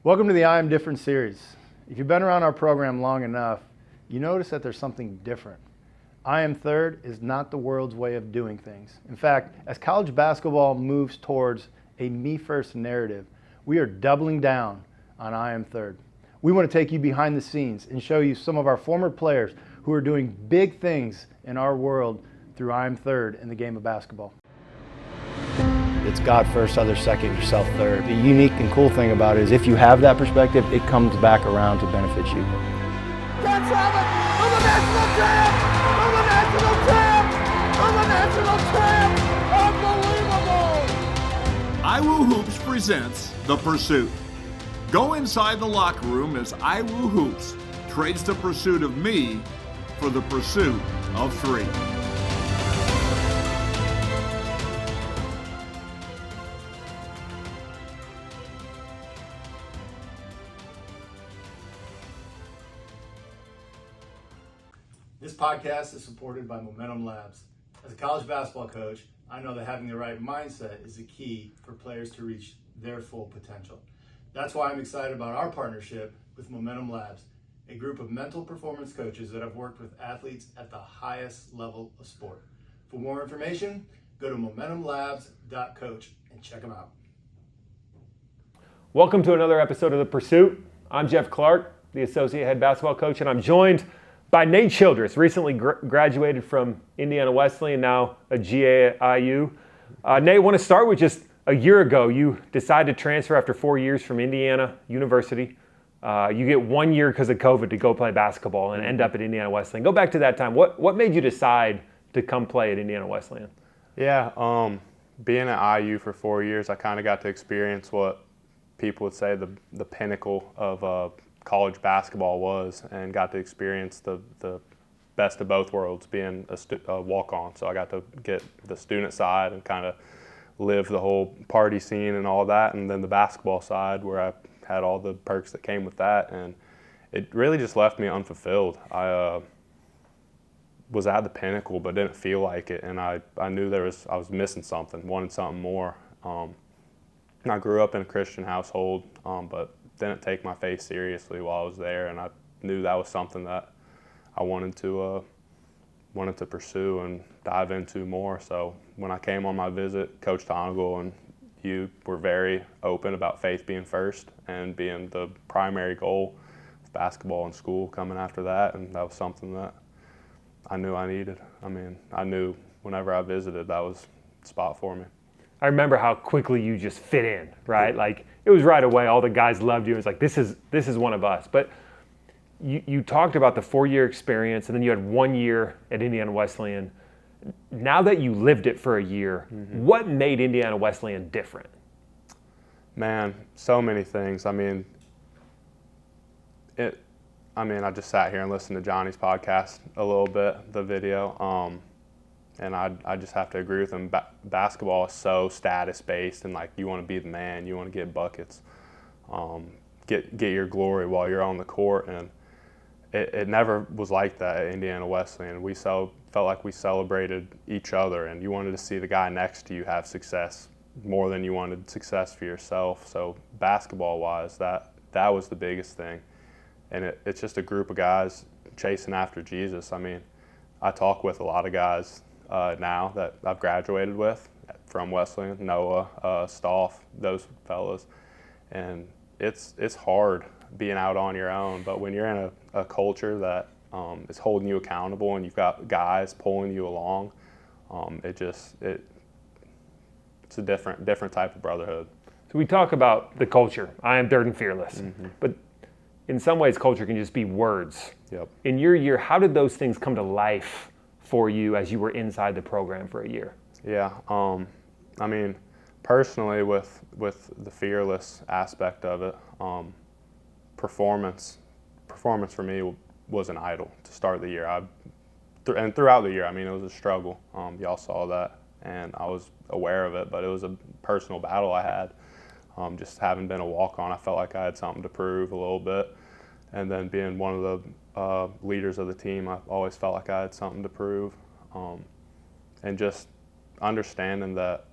Welcome to the I Am Different series. If you've been around our program long enough, you notice that there's something different. I Am Third is not the world's way of doing things. In fact, as college basketball moves towards a me first narrative, we are doubling down on I Am Third. We want to take you behind the scenes and show you some of our former players who are doing big things in our world through I Am Third in the game of basketball. It's God first, others second, yourself third. The unique and cool thing about it is if you have that perspective, it comes back around to benefit you. Let's have it for the national champ! For the national champ! For the national champ! Unbelievable! IWUHoops presents The Pursuit. Go inside the locker room as IWUHoops trades the pursuit of me for the pursuit of three. This podcast is supported by Momentum Labs. As a college basketball coach, I know that having the right mindset is the key for players to reach their full potential. That's why I'm excited about our partnership with Momentum Labs, a group of mental performance coaches that have worked with athletes at the highest level of sport. For more information, go to momentumlabs.coach and check them out. Welcome to another episode of The Pursuit. I'm Jeff Clark, the Associate Head Basketball Coach, and I'm joined by Nate Childress, recently graduated from Indiana Wesleyan, now a GA at IU. Nate, I want to start with just a year ago, you decided to transfer after 4 years from Indiana University. You get 1 year because of COVID to go play basketball and end up at Indiana Wesleyan. Go back to that time. What made you decide to come play at Indiana Wesleyan? Yeah, being at IU for 4 years, I kind of got to experience what people would say the pinnacle of college basketball was, and got to experience the best of both worlds, being a walk-on. So I got to get the student side and kind of live the whole party scene and all that, and then the basketball side where I had all the perks that came with that, and it really just left me unfulfilled. I was at the pinnacle but didn't feel like it, and I knew I was missing something, wanted something more. And I grew up in a Christian household, but didn't take my faith seriously while I was there, and I knew that was something that I wanted to pursue and dive into more. So when I came on my visit, Coach Donegal and you were very open about faith being first and being the primary goal of basketball and school coming after that, and that was something that I knew I needed. I mean, I knew whenever I visited that was the spot for me. I remember how quickly you just fit in, right? Like it was right away. All the guys loved you. It was like, this is one of us. But you talked about the 4 year experience, and then you had 1 year at Indiana Wesleyan. Now that you lived it for a year, what made Indiana Wesleyan different? Man, so many things. I mean, I just sat here and listened to Johnny's podcast a little bit, the video, and I just have to agree with him. Basketball is so status-based, and like you want to be the man, you want to get buckets, get your glory while you're on the court, and it never was like that at Indiana Wesleyan. We felt like we celebrated each other, and you wanted to see the guy next to you have success more than you wanted success for yourself. So basketball-wise, that was the biggest thing, and it's just a group of guys chasing after Jesus. I mean, I talk with a lot of guys now that I've graduated with from Wesleyan, Noah, Stoff, those fellas, and it's hard being out on your own, but when you're in a culture that is holding you accountable and you've got guys pulling you along, it's a different type of brotherhood. So we talk about the culture. I am third and fearless, but in some ways culture can just be words. Yep. In your year, how did those things come to life for you as you were inside the program for a year? Yeah, I mean, personally with the fearless aspect of it, performance for me was an idol to start the year. And throughout the year, I mean, it was a struggle. Y'all saw that, and I was aware of it, but it was a personal battle I had. Just having been a walk-on, I felt like I had something to prove a little bit. And then being one of the leaders of the team, I always felt like I had something to prove. And just understanding that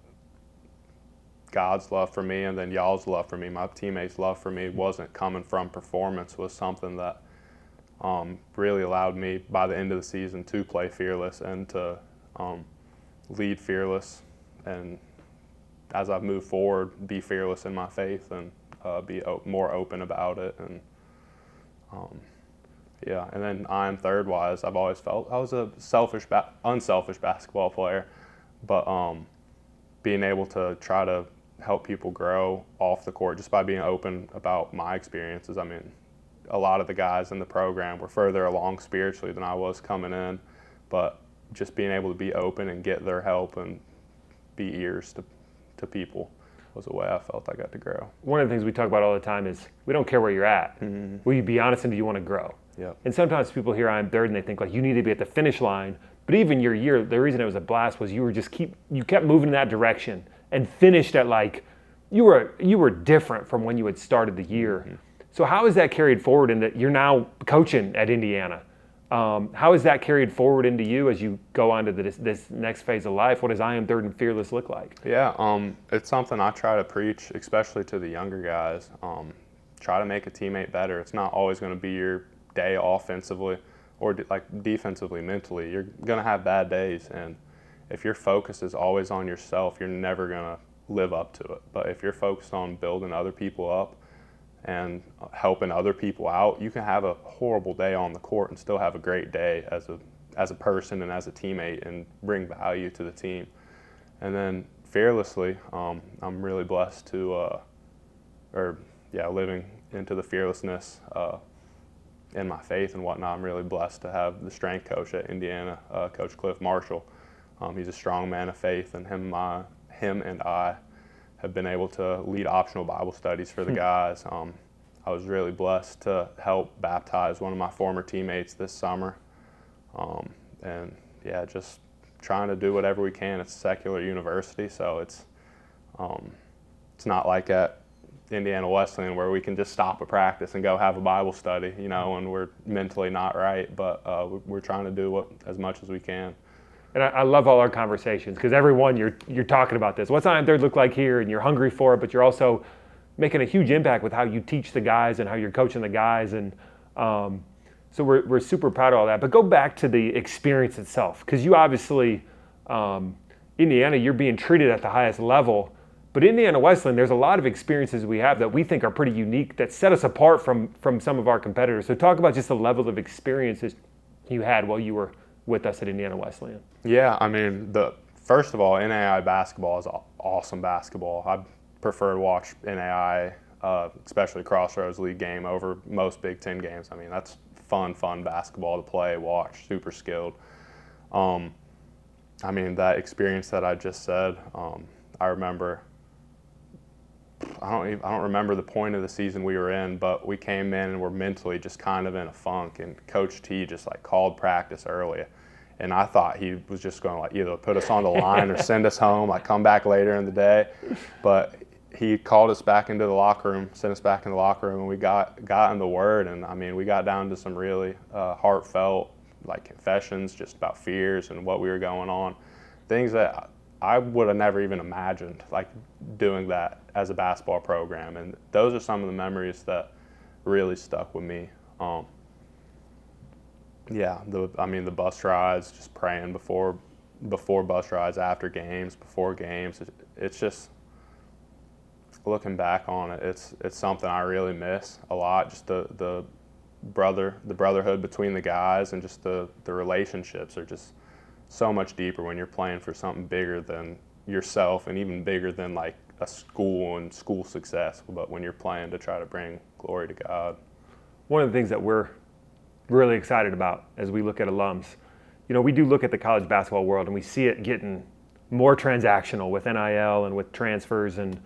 God's love for me and then y'all's love for me, my teammates' love for me wasn't coming from performance, was something that really allowed me by the end of the season to play fearless and to lead fearless, and as I've moved forward, be fearless in my faith and be more open about it. And yeah, and then I'm third wise. I've always felt I was a unselfish basketball player, but being able to try to help people grow off the court just by being open about my experiences. I mean, a lot of the guys in the program were further along spiritually than I was coming in, but just being able to be open and get their help and be ears to people was a way I felt I got to grow. One of the things we talk about all the time is we don't care where you're at. Mm-hmm. Will you be honest, and do you want to grow? Yep. And sometimes people hear I'm third and they think like you need to be at the finish line. But even your year, the reason it was a blast was you kept moving in that direction and finished at like you were different from when you had started the year. Mm-hmm. So how is that carried forward in that you're now coaching at Indiana? How is that carried forward into you as you go on to this next phase of life? What does I Am Third and Fearless look like? Yeah, it's something I try to preach, especially to the younger guys. Try to make a teammate better. It's not always going to be your day offensively or like defensively, mentally. You're going to have bad days, and if your focus is always on yourself, you're never going to live up to it. But if you're focused on building other people up and helping other people out, you can have a horrible day on the court and still have a great day as a person and as a teammate and bring value to the team. And then fearlessly, I'm really blessed to, living into the fearlessness in my faith and whatnot. I'm really blessed to have the strength coach at Indiana, Coach Cliff Marshall. He's a strong man of faith, and him and I have been able to lead optional Bible studies for the guys. I was really blessed to help baptize one of my former teammates this summer. Just trying to do whatever we can. It's a secular university, so it's not like at Indiana Wesleyan where we can just stop a practice and go have a Bible study, when we're mentally not right, but we're trying to do as much as we can. And I love all our conversations because everyone you're talking about this. What's I Am Third look like here? And you're hungry for it, but you're also making a huge impact with how you teach the guys and how you're coaching the guys. And so we're super proud of all that. But go back to the experience itself, because you obviously, Indiana, you're being treated at the highest level. But Indiana Wesleyan, there's a lot of experiences we have that we think are pretty unique that set us apart from some of our competitors. So talk about just the level of experiences you had while you were with us at Indiana Wesleyan. Yeah, I mean, first of all, NAI basketball is awesome basketball. I prefer to watch NAI, especially Crossroads League game, over most Big Ten games. I mean, that's fun basketball to play, watch, super skilled. That experience that I just said, I remember. I don't remember the point of the season we were in, but we came in and were mentally just kind of in a funk, and Coach T just like called practice early, and I thought he was just going to like either put us on the line or send us home, like come back later in the day. But he called us back into the locker room, sent us back in the locker room, and we got in the Word, and we got down to some really heartfelt like confessions just about fears and what we were going on, things that I would have never even imagined, like doing that as a basketball program. And those are some of the memories that really stuck with me. The bus rides, just praying before bus rides, after games, before games. It's just, looking back on it, it's something I really miss a lot. Just the brotherhood between the guys, and just the relationships are just so much deeper when you're playing for something bigger than yourself and even bigger than like a school and school success, but when you're playing to try to bring glory to God. One of the things that we're really excited about as we look at alums, we do look at the college basketball world and we see it getting more transactional with NIL and with transfers, and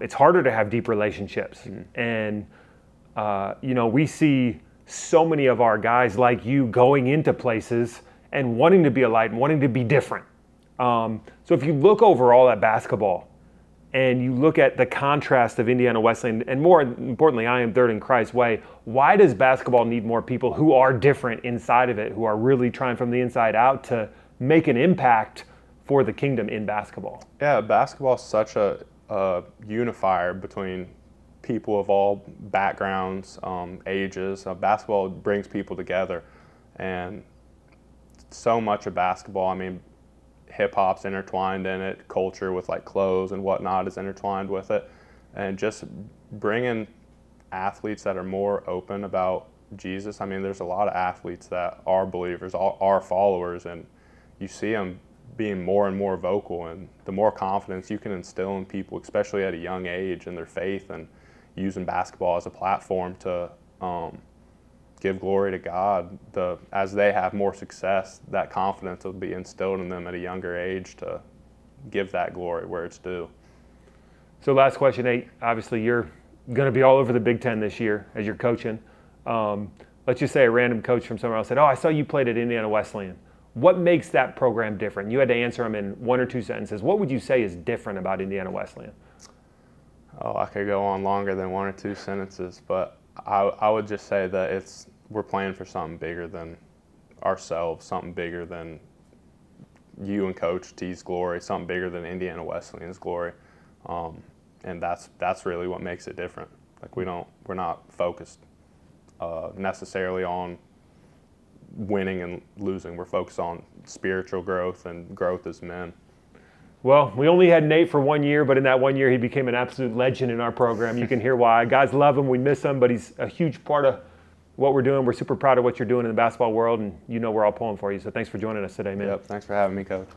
it's harder to have deep relationships. Mm-hmm. And we see so many of our guys like you going into places and wanting to be a light and wanting to be different. So if you look overall at basketball and you look at the contrast of Indiana Wesleyan, and more importantly, I Am Third in Christ's way, why does basketball need more people who are different inside of it, who are really trying from the inside out to make an impact for the kingdom in basketball? Yeah, basketball is such a a unifier between people of all backgrounds, ages. Basketball brings people together, and so much of basketball, I mean, hip-hop's intertwined in it, culture with like clothes and whatnot is intertwined with it, and just bringing athletes that are more open about Jesus. I mean, there's a lot of athletes that are believers, are followers, and you see them being more and more vocal, and the more confidence you can instill in people, especially at a young age, in their faith, and using basketball as a platform to give glory to God, as they have more success, that confidence will be instilled in them at a younger age to give that glory where it's due. So last question, Nate. Obviously, you're going to be all over the Big Ten this year as you're coaching. Let's just say a random coach from somewhere else said, "Oh, I saw you played at Indiana Wesleyan." What makes that program different? You had to answer them in 1 or 2 sentences. What would you say is different about Indiana Wesleyan? Oh, I could go on longer than 1 or 2 sentences, but I would just say that we're playing for something bigger than ourselves, something bigger than you and Coach T's glory, something bigger than Indiana Wesleyan's glory, and that's really what makes it different. Like we're not focused necessarily on winning and losing. We're focused on spiritual growth and growth as men. Well, we only had Nate for 1 year, but in that 1 year, he became an absolute legend in our program. You can hear why. Guys love him. We miss him, but he's a huge part of what we're doing. We're super proud of what you're doing in the basketball world, and you know we're all pulling for you. So thanks for joining us today, man. Yep, thanks for having me, Coach.